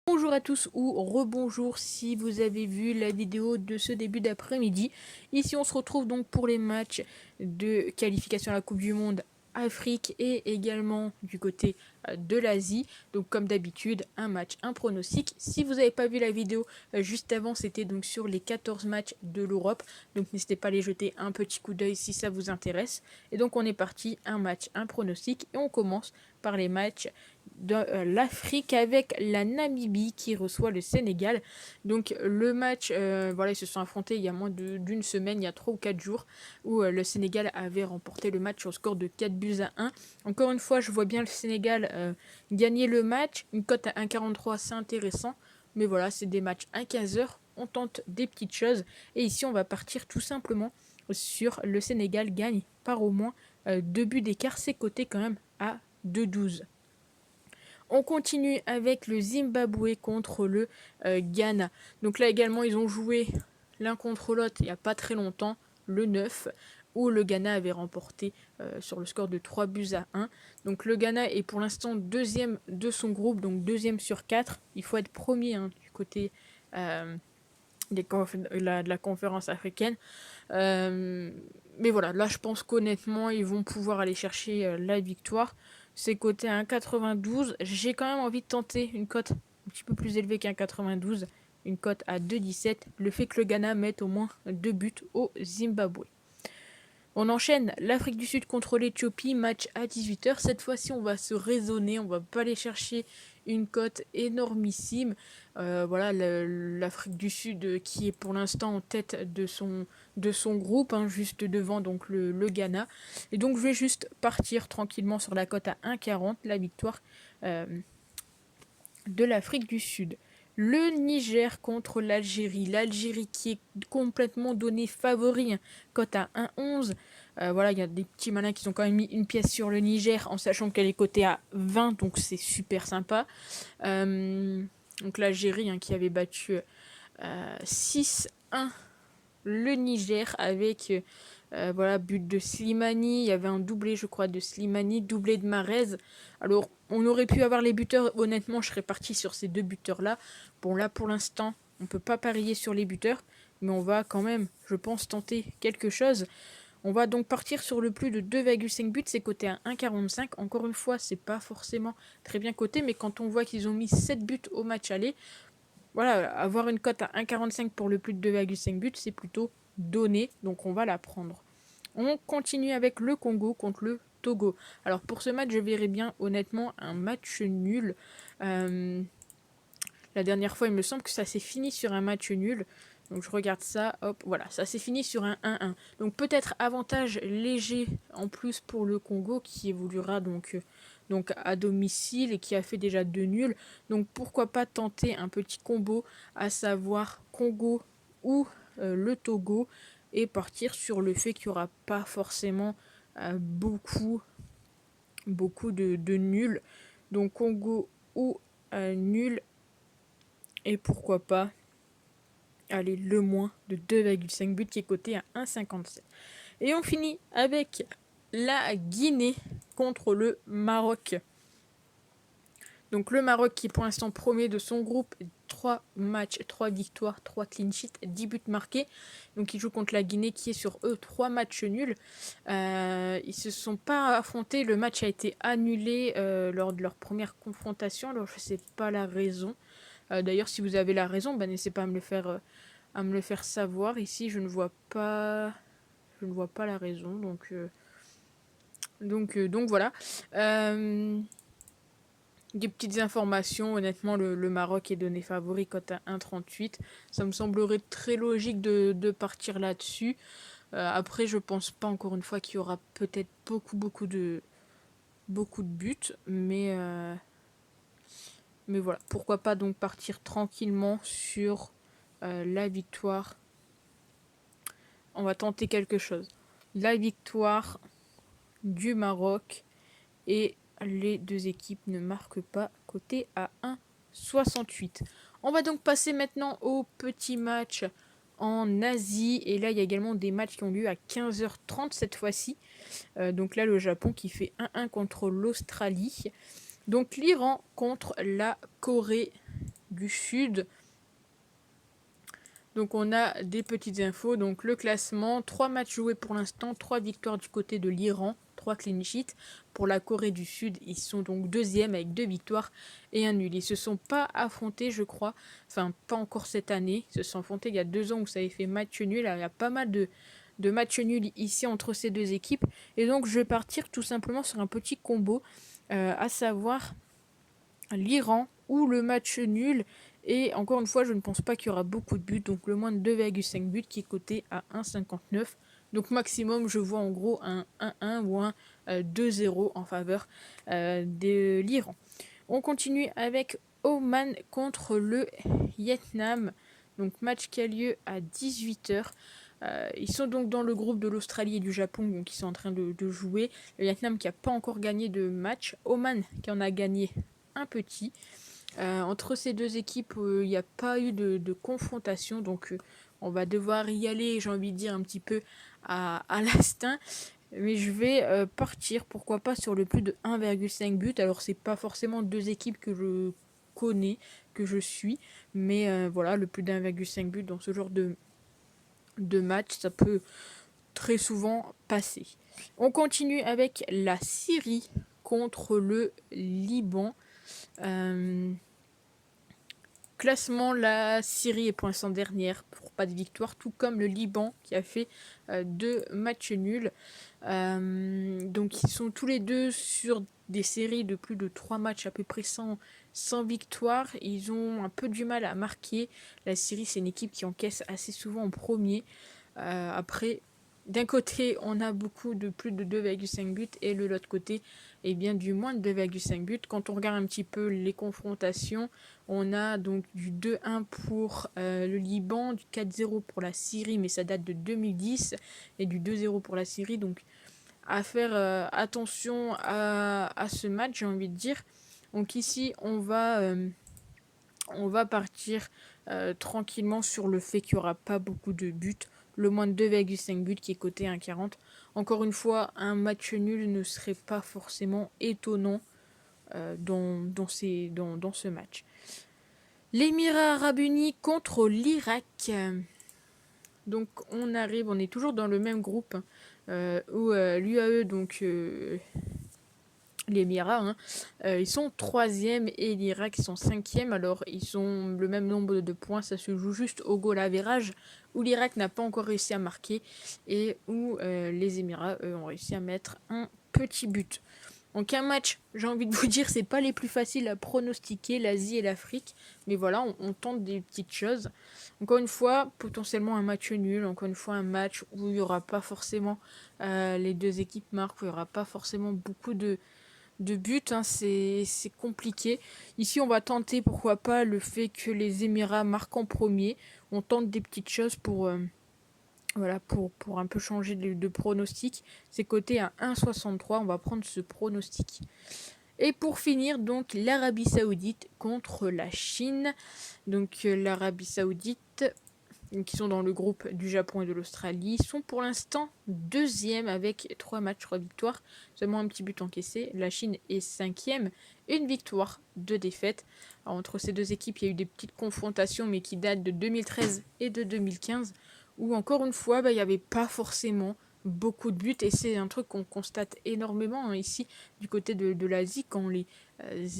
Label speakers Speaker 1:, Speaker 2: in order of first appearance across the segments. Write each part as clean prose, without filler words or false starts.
Speaker 1: Bonjour à tous ou rebonjour si vous avez vu la vidéo de ce début d'après-midi. Ici on se retrouve donc pour les matchs de qualification à la Coupe du Monde Afrique et également du côté de l'Asie. Donc comme d'habitude, un match, un pronostic. Si vous n'avez pas vu la vidéo juste avant, c'était donc sur les 14 matchs de l'Europe. Donc n'hésitez pas à aller jeter un petit coup d'œil si ça vous intéresse. Et donc on est parti, un match, un pronostic. Et on commence par les matchs de l'Afrique avec la Namibie qui reçoit le Sénégal. Donc le match, voilà, ils se sont affrontés il y a moins d'une semaine, il y a 3 ou 4 jours, où le Sénégal avait remporté le match au score de 4-1. Encore une fois, je vois bien le Sénégal gagner le match. Une cote à 1,43, c'est intéressant. Mais voilà, c'est des matchs à 15 heures. On tente des petites choses. Et ici, on va partir tout simplement sur le Sénégal gagne par au moins 2 buts d'écart. C'est coté quand même à 2,12. On continue avec le Zimbabwe contre le Ghana. Donc là également, ils ont joué l'un contre l'autre il n'y a pas très longtemps, le 9, où le Ghana avait remporté sur le score de 3-1. Donc le Ghana est pour l'instant deuxième de son groupe, donc deuxième sur 4. Il faut être premier du côté de la conférence africaine. Mais voilà, là je pense qu'honnêtement, ils vont pouvoir aller chercher la victoire. C'est coté à 1,92. J'ai quand même envie de tenter une cote un petit peu plus élevée qu'un 92. Une cote à 2,17. Le fait que le Ghana mette au moins 2 buts au Zimbabwe. On enchaîne l'Afrique du Sud contre l'Éthiopie, match à 18 h. Cette fois-ci, on va se raisonner, on va pas aller chercher une cote énormissime. Voilà, l'Afrique du Sud qui est pour l'instant en tête de son groupe, juste devant donc le Ghana. Et donc, je vais juste partir tranquillement sur la cote à 1,40, la victoire de l'Afrique du Sud. Le Niger contre l'Algérie. L'Algérie qui est complètement donnée favori, cote à 1,11. Voilà, il y a des petits malins qui ont quand même mis une pièce sur le Niger en sachant qu'elle est cotée à 20, donc c'est super sympa. Donc l'Algérie qui avait battu 6-1 le Niger avec voilà, but de Slimani. Il y avait un doublé, je crois, de Slimani, doublé de Mahrez. Alors, on aurait pu avoir les buteurs. Honnêtement, je serais parti sur ces deux buteurs-là. Bon, là, pour l'instant, on ne peut pas parier sur les buteurs. Mais on va quand même, je pense, tenter quelque chose. On va donc partir sur le plus de 2,5 buts. C'est coté à 1,45. Encore une fois, c'est pas forcément très bien coté. Mais quand on voit qu'ils ont mis 7 buts au match aller, voilà, avoir une cote à 1,45 pour le plus de 2,5 buts, c'est plutôt donné. Donc on va la prendre. On continue avec le Congo contre le Togo. Alors pour ce match, je verrais bien honnêtement un match nul. La dernière fois, il me semble que ça s'est fini sur un match nul. Donc je regarde ça, hop, voilà, ça s'est fini sur un 1-1. Donc peut-être avantage léger en plus pour le Congo qui évoluera donc à domicile et qui a fait déjà 2 nuls. Donc pourquoi pas tenter un petit combo, à savoir Congo ou le Togo, et partir sur le fait qu'il n'y aura pas forcément beaucoup de nuls. Donc Congo ou nul, et pourquoi pas aller le moins de 2,5 buts qui est coté à 1,57. Et on finit avec la Guinée contre le Maroc. Donc le Maroc qui est pour l'instant premier de son groupe, 3 matchs, 3 victoires, 3 clean sheets, 10 buts marqués. Donc il joue contre la Guinée qui est sur eux 3 matchs nuls. Ils se sont pas affrontés, le match a été annulé lors de leur première confrontation. Alors je ne sais pas la raison. D'ailleurs si vous avez la raison, n'hésitez pas à me le faire savoir. Ici je ne vois pas la raison. Donc voilà. Des petites informations, honnêtement le Maroc est donné favori cote à 1,38. Ça me semblerait très logique de partir là-dessus. Après je pense pas encore une fois qu'il y aura peut-être beaucoup de buts, mais voilà, pourquoi pas donc partir tranquillement sur la victoire. On va tenter quelque chose. La victoire du Maroc, et les deux équipes ne marquent pas, coté à 1,68. On va donc passer maintenant au petit match en Asie, et là il y a également des matchs qui ont lieu à 15h30 cette fois-ci. Donc là le Japon qui fait 1-1 contre l'Australie. Donc l'Iran contre la Corée du Sud. Donc on a des petites infos, donc le classement, 3 matchs joués pour l'instant, 3 victoires du côté de l'Iran, 3 clean sheets. Pour la Corée du Sud, ils sont donc deuxième avec 2 victoires et un nul. Ils se sont pas affrontés, je crois, enfin pas encore cette année, ils se sont affrontés il y a 2 ans où ça avait fait match nul. Alors, il y a pas mal de matchs nuls ici entre ces deux équipes. Et donc je vais partir tout simplement sur un petit combo, à savoir l'Iran ou le match nul. Et encore une fois, je ne pense pas qu'il y aura beaucoup de buts. Donc le moins de 2,5 buts qui est coté à 1,59. Donc maximum, je vois en gros un 1-1 ou un 2-0 en faveur de l'Iran. On continue avec Oman contre le Vietnam. Donc match qui a lieu à 18h. Ils sont donc dans le groupe de l'Australie et du Japon, donc ils sont en train de jouer. Le Vietnam qui n'a pas encore gagné de match. Oman qui en a gagné un petit. Entre ces deux équipes, il n'y a pas eu de confrontation, donc on va devoir y aller, j'ai envie de dire, un petit peu à l'instinct. Mais je vais partir, pourquoi pas, sur le plus de 1,5 but. Alors, c'est pas forcément deux équipes que je connais, que je suis, mais voilà, le plus d'1,5 but dans ce genre de match, ça peut très souvent passer. On continue avec la Syrie contre le Liban. Classement, la Syrie est pour l'instant dernière pour pas de victoire, tout comme le Liban qui a fait 2 matchs nuls. Donc ils sont tous les deux sur des séries de plus de 3 matchs à peu près sans victoire. Ils ont un peu du mal à marquer. La Syrie, c'est une équipe qui encaisse assez souvent en premier. Après, d'un côté, on a beaucoup de plus de 2,5 buts et de l'autre côté, eh bien, du moins de 2,5 buts. Quand on regarde un petit peu les confrontations, on a donc du 2-1 pour le Liban, du 4-0 pour la Syrie, mais ça date de 2010, et du 2-0 pour la Syrie. Donc, à faire attention à ce match, j'ai envie de dire. Donc ici, on va partir tranquillement sur le fait qu'il n'y aura pas beaucoup de buts. Le moins de 2,5 buts qui est coté à 1,40. Encore une fois, un match nul ne serait pas forcément étonnant dans ce match. L'Émirat arabe uni contre l'Irak. Donc on est toujours dans le même groupe où l'UAE, donc l'Émirat, ils sont 3e et l'Irak sont 5e. Alors ils ont le même nombre de points, ça se joue juste au goal average, où l'Irak n'a pas encore réussi à marquer et où les Émirats ont réussi à mettre un petit but. Donc un match, j'ai envie de vous dire, c'est pas les plus faciles à pronostiquer, l'Asie et l'Afrique, mais voilà, on tente des petites choses. Encore une fois, potentiellement un match nul, encore une fois un match où il n'y aura pas forcément les deux équipes marquent, où il n'y aura pas forcément beaucoup de buts, c'est compliqué. Ici, on va tenter, pourquoi pas, le fait que les Émirats marquent en premier. On tente des petites choses pour un peu changer de pronostic. C'est coté à 1,63. On va prendre ce pronostic. Et pour finir, donc, l'Arabie Saoudite contre la Chine. Donc, l'Arabie Saoudite, qui sont dans le groupe du Japon et de l'Australie, sont pour l'instant 2e avec 3 matchs, 3 victoires, seulement un petit but encaissé. La Chine est 5e, une victoire, 2 défaites. Alors, entre ces deux équipes, il y a eu des petites confrontations, mais qui datent de 2013 et de 2015, où encore une fois, il n'y avait pas forcément beaucoup de buts, et c'est un truc qu'on constate énormément ici du côté de l'Asie, quand les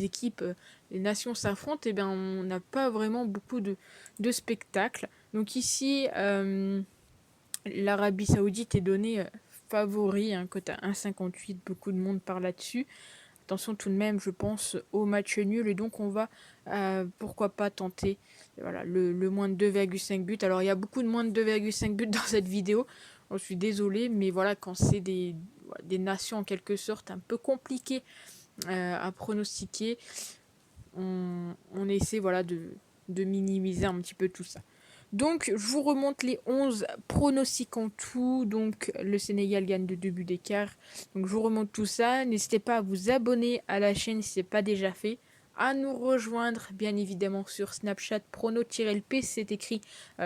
Speaker 1: équipes, les nations s'affrontent, et bien on n'a pas vraiment beaucoup de spectacles. Donc ici, l'Arabie Saoudite est donnée favori, cote à 1,58, beaucoup de monde parle là-dessus. Attention tout de même, je pense, au match nul, et donc on va, pourquoi pas, tenter le moins de 2,5 buts. Alors il y a beaucoup de moins de 2,5 buts dans cette vidéo, je suis désolé, mais voilà, quand c'est des nations en quelque sorte un peu compliquées à pronostiquer, on essaie de minimiser un petit peu tout ça. Donc, je vous remonte les 11 pronostics en tout. Donc, le Sénégal gagne de 2 buts d'écart. Donc, je vous remonte tout ça. N'hésitez pas à vous abonner à la chaîne si ce n'est pas déjà fait. À nous rejoindre, bien évidemment, sur Snapchat, prono-lp, c'est écrit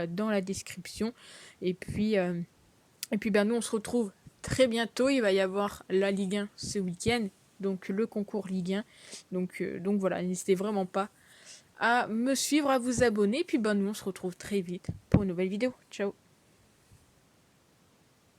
Speaker 1: dans la description. Et puis, nous, on se retrouve très bientôt. Il va y avoir la Ligue 1 ce week-end. Donc, le concours Ligue 1. Donc voilà, n'hésitez vraiment pas à me suivre, à vous abonner. Puis nous on se retrouve très vite pour une nouvelle vidéo. Ciao.